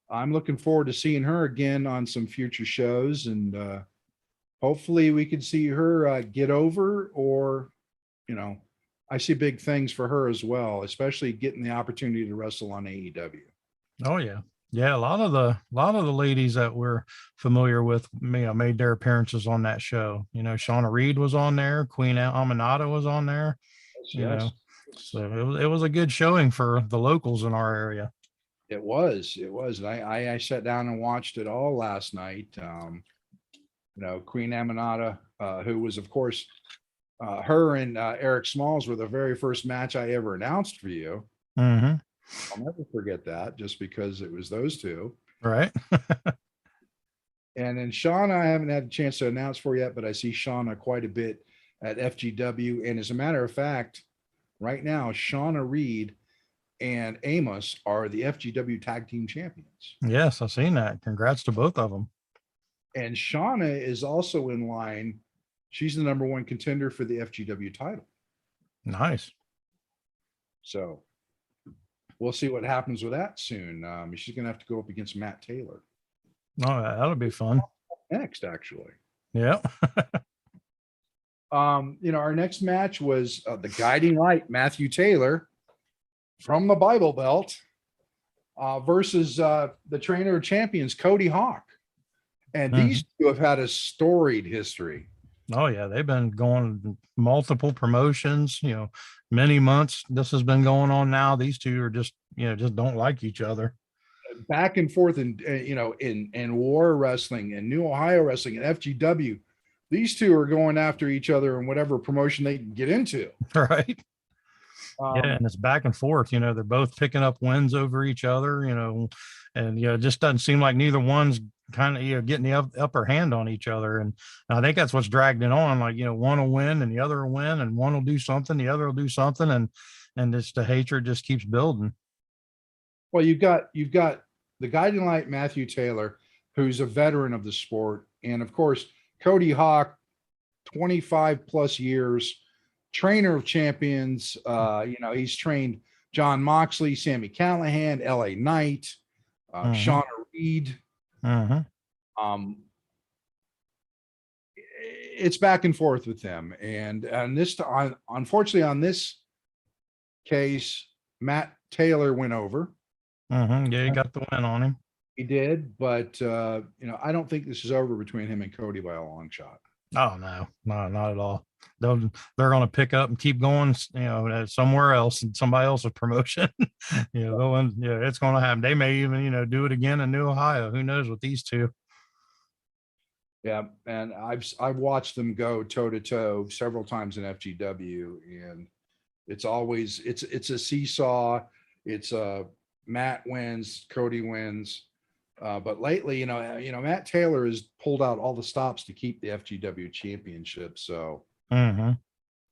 I'm looking forward to seeing her again on some future shows, and hopefully we can see her get over, or I see big things for her as well, especially getting the opportunity to wrestle on AEW. Oh yeah. Yeah, a lot of the ladies that we're familiar with, made their appearances on that show. Shauna Reed was on there, Queen Aminata was on there. You Yes. know, so it was a good showing for the locals in our area. It was. And I sat down and watched it all last night. Queen Aminata, who was, of course, her and Eric Smalls were the very first match I ever announced for you. Mm-hmm. I'll never forget that, just because it was those two. Right. And then Shauna, I haven't had a chance to announce for yet, but I see Shauna quite a bit at FGW. And as a matter of fact, right now, Shauna Reed and Amos are the FGW Tag Team Champions. Yes, I've seen that. Congrats to both of them. And Shauna is also in line. She's the number one contender for the FGW title. Nice. So we'll see what happens with that soon. She's going to have to go up against Matt Taylor. Oh, that'll be fun. Next, actually. Yeah. Our next match was the Guiding Light, Matthew Taylor from the Bible Belt versus the trainer of champions, Cody Hawk. And these two have had a storied history. Oh yeah, they've been going multiple promotions, many months. This has been going on now. These two are just don't like each other. Back and forth in War Wrestling and New Ohio Wrestling and FGW. These two are going after each other in whatever promotion they can get into. Right. Yeah, and it's back and forth. They're both picking up wins over each other, and it just doesn't seem like neither one's kind of getting the upper hand on each other. And I think that's what's dragged it on. Like, one will win and the other will win, and one will do something, the other will do something, and it's the hatred just keeps building. Well, you've got the Guiding Light, Matthew Taylor, who's a veteran of the sport, and of course Cody Hawk, 25 plus years, trainer of champions. He's trained John Moxley, Sammy Callahan, LA Knight, Shauna Reed. It's back and forth with them, and unfortunately on this case, Matt Taylor went over. Yeah, he got the win on him. He did, but I don't think this is over between him and Cody by a long shot. Oh no, not at all. They're going to pick up and keep going, somewhere else in somebody else's promotion. It's going to happen. They may even, do it again in New Ohio. Who knows with these two? Yeah, and I've watched them go toe to toe several times in FGW, and it's always it's a seesaw. It's Matt wins, Cody wins. But lately, Matt Taylor has pulled out all the stops to keep the FGW championship. So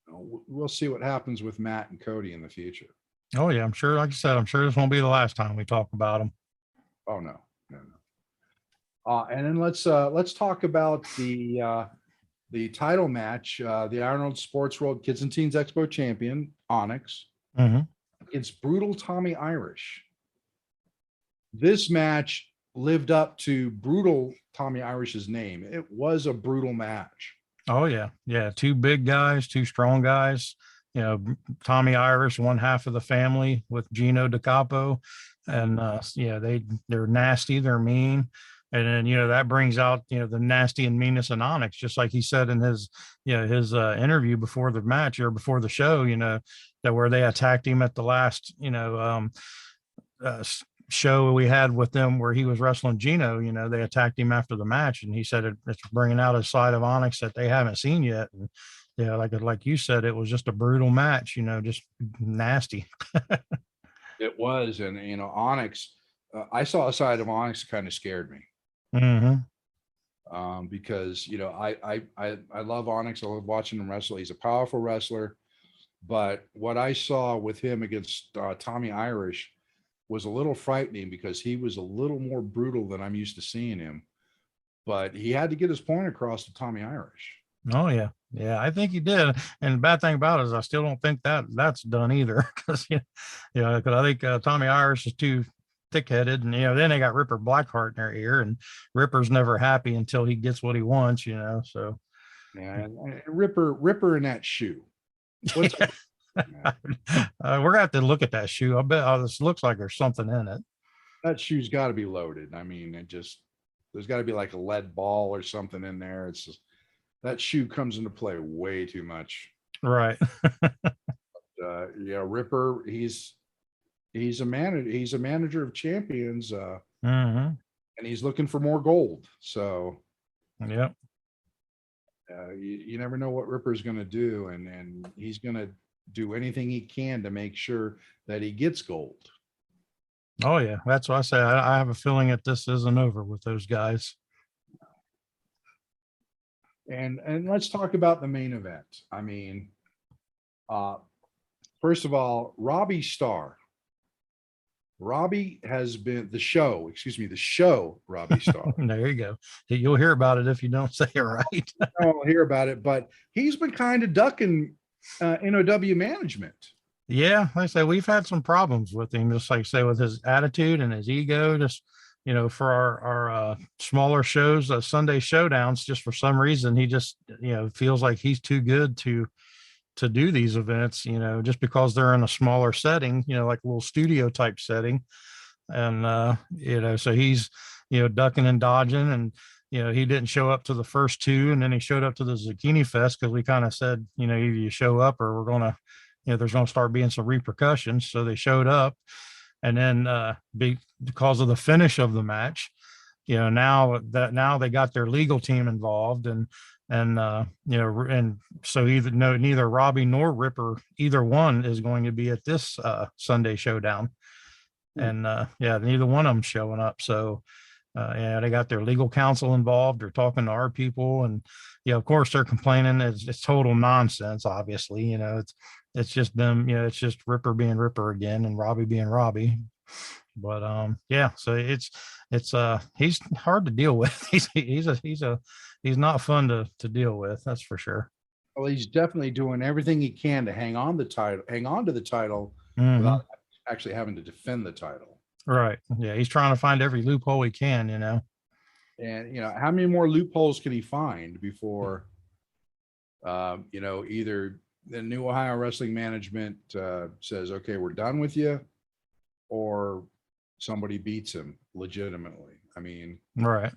we'll see what happens with Matt and Cody in the future. Oh yeah, I'm sure. Like I said, I'm sure this won't be the last time we talk about them. Oh no. And then let's talk about the title match. The Arnold Sports World Kids and Teens Expo champion Onyx. It's Brutal Tommy Irish. This match lived up to Brutal Tommy Irish's name. It was a brutal match. Oh yeah. Two big guys, two strong guys. Tommy Irish, one half of the family with Gino DiCapo, and they're nasty, they're mean, and then that brings out the nasty and meanness in Onyx, just like he said in his interview before the match or before the show. That where they attacked him at the last show we had with them where he was wrestling Gino. They attacked him after the match, and he said it's bringing out a side of Onyx that they haven't seen yet. And like you said, it was just a brutal match, just nasty. It was. And Onyx, I saw a side of Onyx that kind of scared me. Because I love Onyx. I love watching him wrestle. He's a powerful wrestler, but what I saw with him against Tommy Irish was a little frightening, because he was a little more brutal than I'm used to seeing him, but he had to get his point across to Tommy Irish. Oh yeah. I think he did. And the bad thing about it is I still don't think that's done either, because because I think Tommy Irish is too thick-headed, and then they got Ripper Blackheart in their ear, and Ripper's never happy until he gets what he wants. So yeah, and Ripper in that shoe. What's we're gonna have to look at that shoe. I bet this looks like there's something in it. that shoe's got to be loaded. I mean, there's got to be like a lead ball or something in there. It's just, that shoe comes into play way too much. Right. Yeah, Ripper, he's a manager of champions, Mm-hmm. and he's looking for more gold. So Yep. you never know what Ripper's going to do, and he's going to do anything he can to make sure that he gets gold. Oh yeah, that's what I say. I have a feeling that this isn't over with those guys. And let's talk about the main event. I mean, first of all, Robbie Starr. Robbie has been the show Robbie Starr. There you go. You'll hear about it if you don't say it right. I'll hear about it, but he's been kind of ducking NOW management. Yeah, like I say, we've had some problems with him, just like I say, with his attitude and his ego. Just for our smaller shows, Sunday showdowns, just for some reason he just feels like he's too good to do these events. Just because they're in a smaller setting, like a little studio type setting, and so he's ducking and dodging, and he didn't show up to the first two, and then he showed up to the Zucchinifest because we kind of said either you show up or we're gonna there's going to start being some repercussions. So they showed up, and then because of the finish of the match, now they got their legal team involved, and so neither Robbie nor Ripper, either one is going to be at this Sunday showdown, and neither one of them showing up. So they got their legal counsel involved. They're talking to our people, and of course they're complaining. It's total nonsense. Obviously, it's just them. It's just Ripper being Ripper again, and Robbie being Robbie. But so it's he's hard to deal with. He's not fun to deal with. That's for sure. Well, he's definitely doing everything he can to hang on to the title Mm-hmm. without actually having to defend the title. Right. Yeah, he's trying to find every loophole he can. And how many more loopholes can he find before either the New Ohio Wrestling Management says, okay, we're done with you, or somebody beats him legitimately. I mean, right.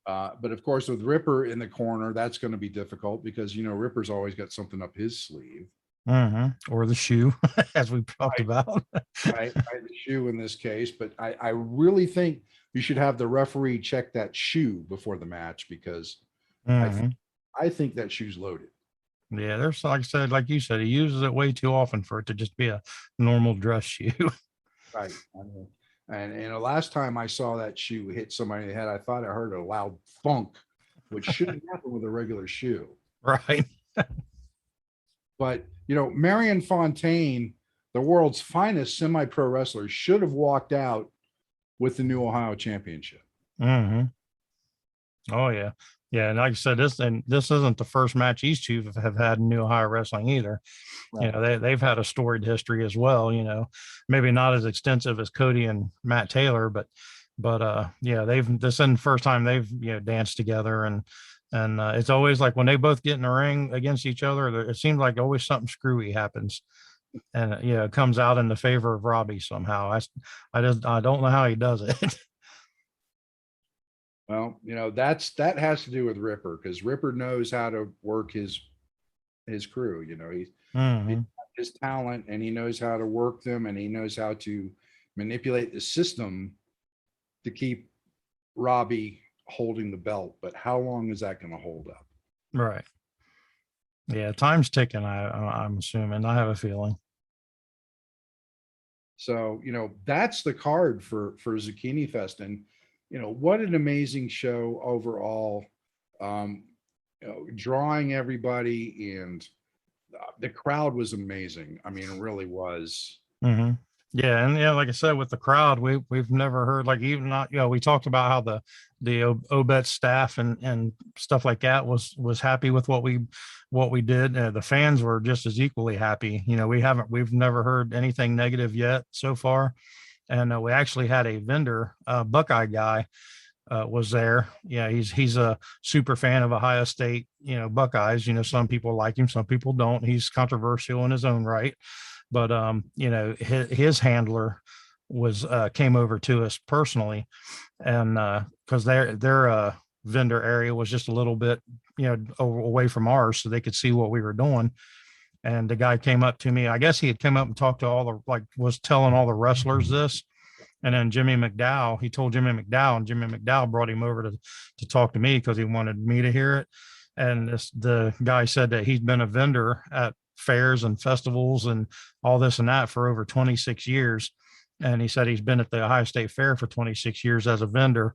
But of course, with Ripper in the corner, that's going to be difficult because Ripper's always got something up his sleeve. Mm-hmm. Or the shoe, as we talked about. right, the shoe in this case. But I really think you should have the referee check that shoe before the match, because Mm-hmm. I think that shoe's loaded. Yeah, there's, like you said, he uses it way too often for it to just be a normal dress shoe. Right. And last time I saw that shoe hit somebody in the head, I thought I heard a loud thunk, which shouldn't happen with a regular shoe. Right. But, Marion Fontaine, the world's finest semi-pro wrestler, should have walked out with the New Ohio Championship. Mm-hmm. Oh, yeah. Yeah, and like I said, this isn't the first match these two have had in New Ohio Wrestling either. Right. They've had a storied history as well. Maybe not as extensive as Cody and Matt Taylor, but this isn't the first time they've danced together, and it's always like when they both get in the ring against each other, it seems like always something screwy happens, and it comes out in the favor of Robbie somehow. I don't know how he does it. Well, that has to do with Ripper, because Ripper knows how to work his crew. He's his talent, and he knows how to work them, and he knows how to manipulate the system to keep Robbie holding the belt. But how long is that going to hold up? Right. Yeah, time's ticking. I'm assuming. I have a feeling. So that's the card for Zucchinifest, and what an amazing show overall. Drawing everybody, and the crowd was amazing. I mean, it really was. Mm-hmm. Yeah, and like I said, with the crowd, we've never heard, like, even not, we talked about how the Obetz staff and stuff like that was happy with what we did. The fans were just as equally happy. We've never heard anything negative yet so far. And we actually had a vendor, Buckeye guy, was there. Yeah, he's a super fan of Ohio State, Buckeyes. Some people like him, some people don't. He's controversial in his own right. But his handler was came over to us personally, and because their vendor area was just a little bit, away from ours, so they could see what we were doing. And the guy came up to me. I guess he had come up and talked to all the, like, was telling all the wrestlers this. And then he told Jimmy McDowell, and Jimmy McDowell brought him over to talk to me because he wanted me to hear it. And the guy said that he'd been a vendor at fairs and festivals and all this and that for over 26 years. And he said he's been at the Ohio State Fair for 26 years as a vendor.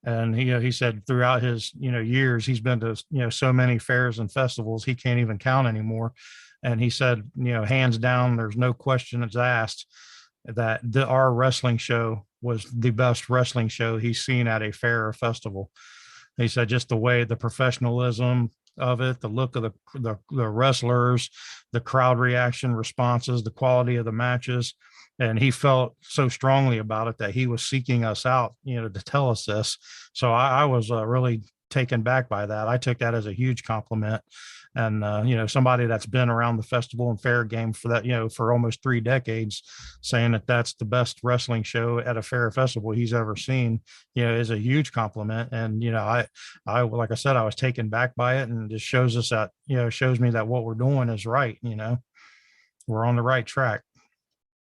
And he said throughout his, years, he's been to, so many fairs and festivals, he can't even count anymore. And he said, hands down, there's no question that's asked that our wrestling show was the best wrestling show he's seen at a fair or festival. He said just the way, the professionalism of it, the look of the wrestlers, the crowd reaction responses, the quality of the matches. And he felt so strongly about it that he was seeking us out, to tell us this. So I was really taken back by that. I took that as a huge compliment. And, somebody that's been around the festival and fair game for that, for almost 3 decades, saying that that's the best wrestling show at a fair festival he's ever seen, is a huge compliment. And, I, like I said, I was taken back by it, and just shows us that, shows me that what we're doing is right. We're on the right track.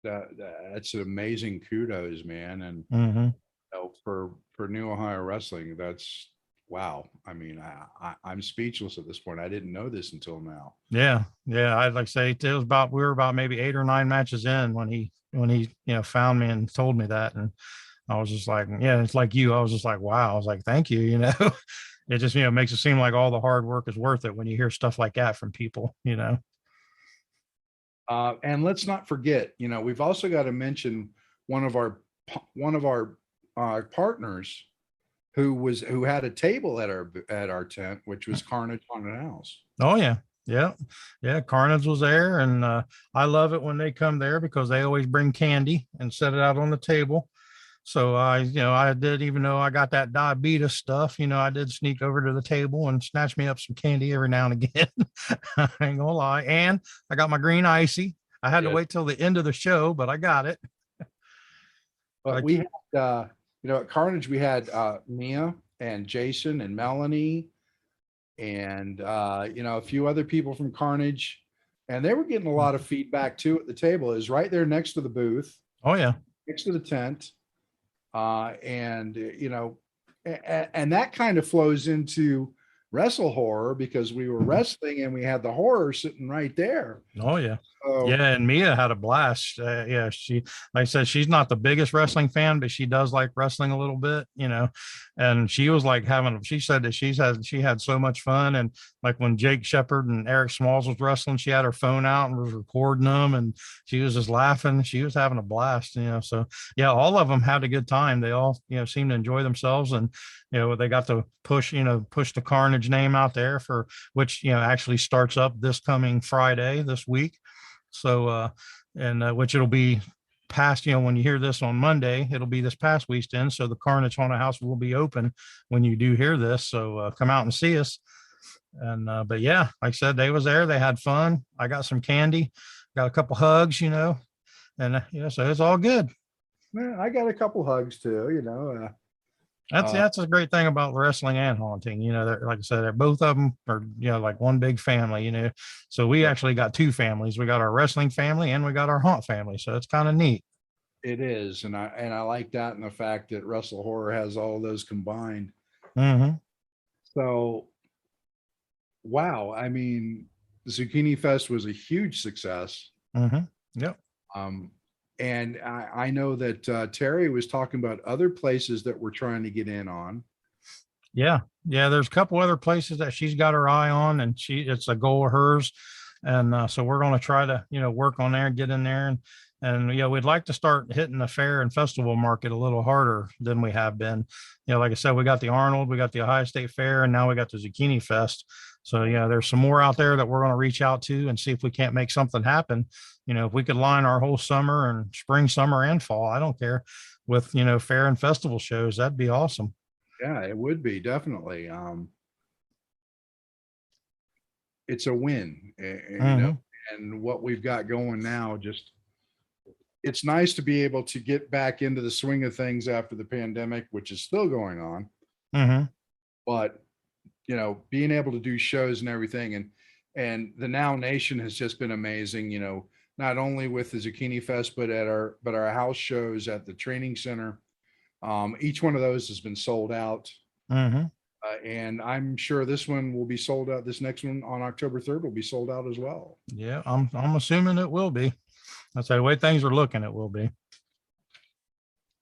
That's an amazing kudos, man. And for New Ohio Wrestling, that's wow. I mean, I'm speechless at this point. I didn't know this until now. Yeah. I'd like to say we were about maybe 8 or 9 matches in when he found me and told me that. And I was just like, yeah, it's like you. I was just like, wow. I was like, thank you. It just, makes it seem like all the hard work is worth it when you hear stuff like that from people, And let's not forget, we've also got to mention one of our partners who had a table at our tent, which was Carnage Haunted House. Oh yeah. Carnage was there, and I love it when they come there because they always bring candy and set it out on the table. So I did, even though I got that diabetes stuff, I did sneak over to the table and snatch me up some candy every now and again. I ain't gonna lie. And I got my green icy. I had to wait till the end of the show, but I got it. But we had, at Carnage, we had Mia and Jason and Melanie and, a few other people from Carnage, and they were getting a lot of feedback too at the table. It was right there next to the booth. Oh yeah. Next to the tent. And that kind of flows into WrestleHorror because we were wrestling and we had the horror sitting right there. Oh yeah. Yeah, and Mia had a blast. She, like I said, she's not the biggest wrestling fan, but she does like wrestling a little bit, and she was like she said that she had so much fun. And like when Jake Shepard and Eric Smalls was wrestling, she had her phone out and was recording them, and she was just laughing. She was having a blast, so yeah, all of them had a good time. They all, seemed to enjoy themselves, and, they got to push the Carnage name out there, for which, actually starts up this coming Friday this week. So, which it'll be past, when you hear this on Monday, it'll be this past weekend. So the Carnage Haunted House will be open when you do hear this. So come out and see us. And, but yeah, like I said, they was there. They had fun. I got some candy, got a couple hugs, and so it's all good. Yeah, I got a couple hugs too, That's a great thing about wrestling and haunting. Like I said, both of them are, like one big family, So we actually got 2 families. We got our wrestling family and we got our haunt family. So it's kind of neat. It is. And I like that, and the fact that WrestleHorror has all of those combined. Mm-hmm. So, wow. I mean, Zucchinifest was a huge success. Mm-hmm. Yep. And I know that Terry was talking about other places that we're trying to get in on. Yeah. There's a couple other places that she's got her eye on, and it's a goal of hers. And so we're going to try to, work on there and get in there. And we'd like to start hitting the fair and festival market a little harder than we have been. Like I said, we got the Arnold, we got the Ohio State Fair, and now we got the Zucchinifest. So there's some more out there that we're going to reach out to and see if we can't make something happen. If we could line our whole summer and spring, summer, and fall, I don't care, with, fair and festival shows, that'd be awesome. Yeah, it would be, definitely. It's a win, and what we've got going now, just it's nice to be able to get back into the swing of things after the pandemic, which is still going on. Mm-hmm. But being able to do shows and everything, and the Now Nation has just been amazing. Not only with the Zucchini Fest, but our house shows at the training center. Each one of those has been sold out. Mm-hmm. And I'm sure this one will be sold out. This next one on October 3rd will be sold out as well. Yeah, I'm assuming it will be. That's the way things are looking. It will be.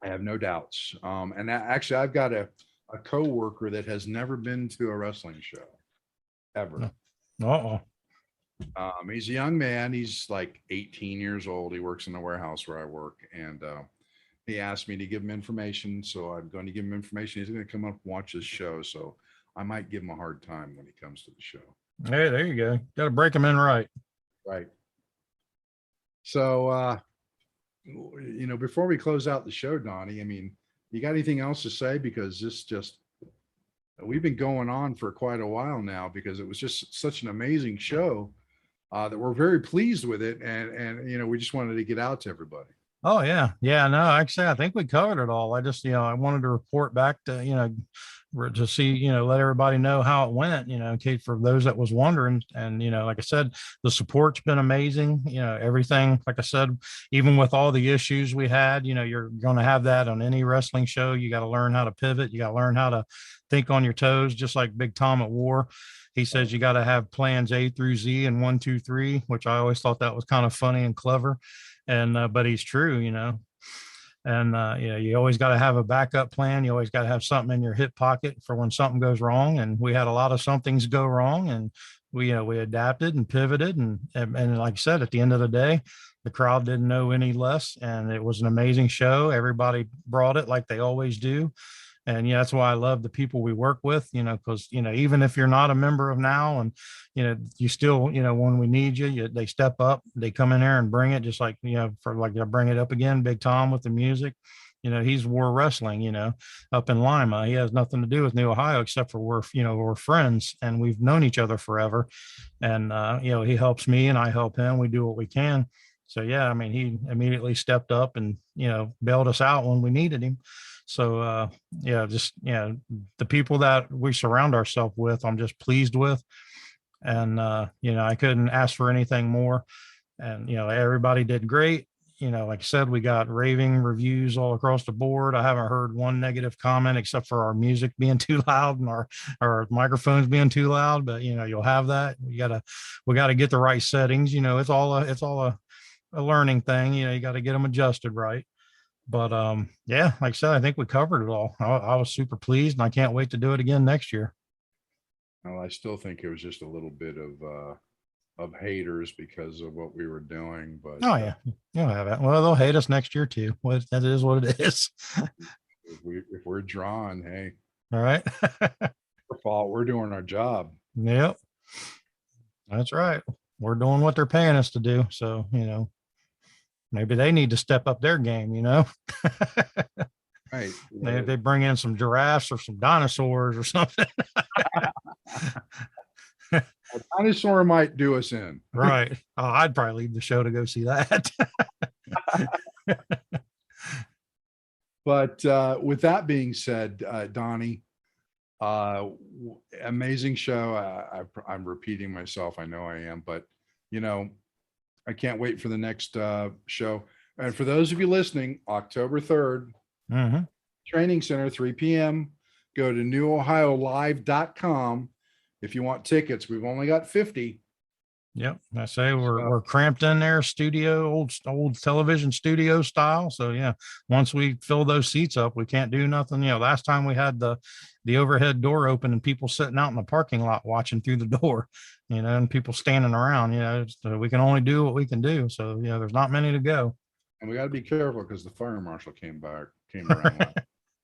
I have no doubts. And actually, I've got a coworker that has never been to a wrestling show ever. Uh-oh. He's a young man. He's like 18 years old. He works in the warehouse where I work, and he asked me to give him information. So I'm going to give him information. He's going to come up and watch this show. So I might give him a hard time when he comes to the show. Hey, there you go. Got to break him in right. Right. So, before we close out the show, Donnie, I mean, you got anything else to say? Because we've been going on for quite a while now, because it was just such an amazing show that we're very pleased with it. And we just wanted to get out to everybody. Oh yeah. Yeah. No, actually, I think we covered it all. I just, I wanted to report back to, to see, let everybody know how it went, in case for those that was wondering. And, like I said, the support's been amazing, everything, like I said, even with all the issues we had, you're going to have that on any wrestling show. You got to learn how to pivot. You got to learn how to think on your toes, just like Big Tom at War. He says you got to have plans A through Z and 1, 2, 3, which I always thought that was kind of funny and clever. And, but he's true, and, you always got to have a backup plan. You always got to have something in your hip pocket for when something goes wrong. And we had a lot of somethings go wrong, and we adapted and pivoted. And like I said, at the end of the day, the crowd didn't know any less, and it was an amazing show. Everybody brought it like they always do. And that's why I love the people we work with, because, even if you're not a member of Now, and, you still, when we need you, they step up, they come in there and bring it, just like, for like, I bring it up again, Big Tom with the music, he's War Wrestling, up in Lima. He has nothing to do with New Ohio, except for we're friends, and we've known each other forever. And, he helps me and I help him. We do what we can. So, yeah, I mean, he immediately stepped up and, bailed us out when we needed him. So, the people that we surround ourselves with, I'm just pleased with. And, I couldn't ask for anything more. And, everybody did great. Like I said, we got raving reviews all across the board. I haven't heard one negative comment except for our music being too loud and our microphones being too loud. But, you'll have that. We got to get the right settings. It's all a learning thing. You got to get them adjusted right. But like I said, I think we covered it all. I was super pleased, and I can't wait to do it again next year. Well, I still think it was just a little bit of haters because of what we were doing. But yeah, you'll have it. Well, they'll hate us next year too. Well, that is what it is. if we're drawn, hey, all right. Our fault. We're doing our job. Yep, that's right. We're doing what they're paying us to do. So maybe they need to step up their game, Right. They bring in some giraffes or some dinosaurs or something. A dinosaur might do us in. Right. Oh, I'd probably leave the show to go see that. But with that being said, Donnie, amazing show. I'm repeating myself. I know I am, but I can't wait for the next show. And for those of you listening, October 3rd, Training Center, 3 p.m. Go to newohiolive.com if you want tickets. We've only got 50. Yep. I say we're cramped in there, studio, old television studio style. So yeah, once we fill those seats up, we can't do nothing. Last time we had the overhead door open and people sitting out in the parking lot watching through the door, and people standing around, so we can only do what we can do. So there's not many to go. And we got to be careful because the fire marshal came around.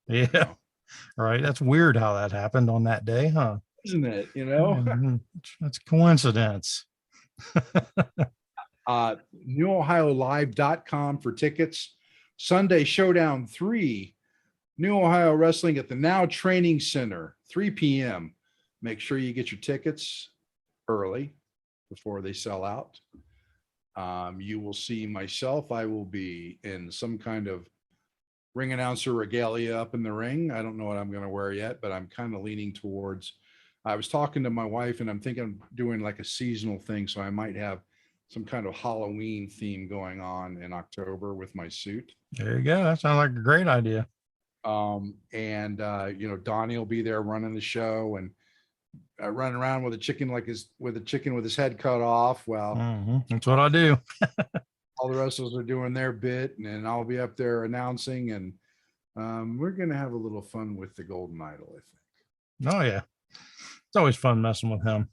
Yeah. Right. That's weird how that happened on that day, huh? Isn't it? That's coincidence. NewOhioLive.com for tickets. Sunday Showdown 3, New Ohio Wrestling at the Now Training Center, 3 p.m. Make sure you get your tickets early before they sell out. You will see myself. I will be in some kind of ring announcer regalia up in the ring. I don't know what I'm going to wear yet, but I'm kind of leaning towards. I was talking to my wife, and I'm thinking of doing like a seasonal thing, so I might have some kind of Halloween theme going on in October with my suit. There you go. That sounds like a great idea. Donnie will be there running the show and running around with a chicken with his head cut off. Well, that's what I do. all the wrestlers are doing their bit, and then I'll be up there announcing, and we're going to have a little fun with the Golden Idol, I think. Oh yeah. It's always fun messing with him.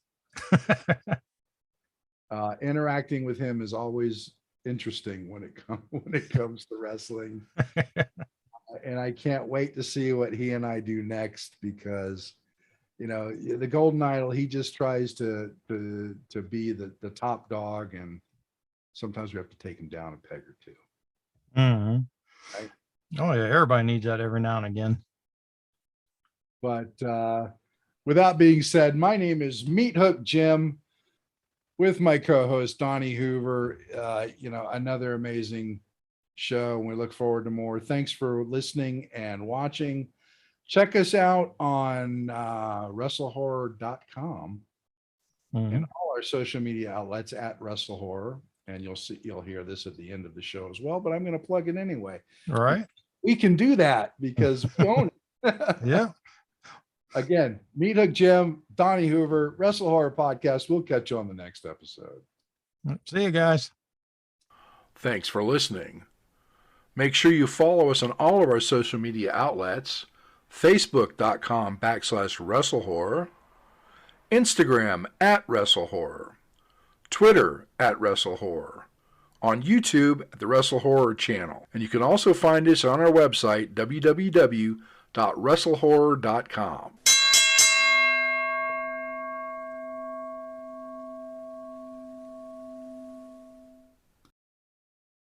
Interacting with him is always interesting when it comes to wrestling. And I can't wait to see what he and I do next, because the Golden Idol, he just tries to be the top dog, and sometimes we have to take him down a peg or two. Right? Oh yeah, everybody needs that every now and again. But with that being said, my name is Meathook Jim, with my co-host Donnie Hoover. Another amazing show, and we look forward to more. Thanks for listening and watching. Check us out on WrestleHorror.com and all our social media outlets at WrestleHorror. And you'll hear this at the end of the show as well, but I'm going to plug it anyway. All right. We can do that because we own it. Yeah. Again, Meathook Jim, Donnie Hoover, WrestleHorror Podcast. We'll catch you on the next episode. See you guys. Thanks for listening. Make sure you follow us on all of our social media outlets: Facebook.com/WrestleHorror, Instagram @WrestleHorror, Twitter @WrestleHorror, on YouTube at the WrestleHorror channel. And you can also find us on our website, www.WrestleHorror.com.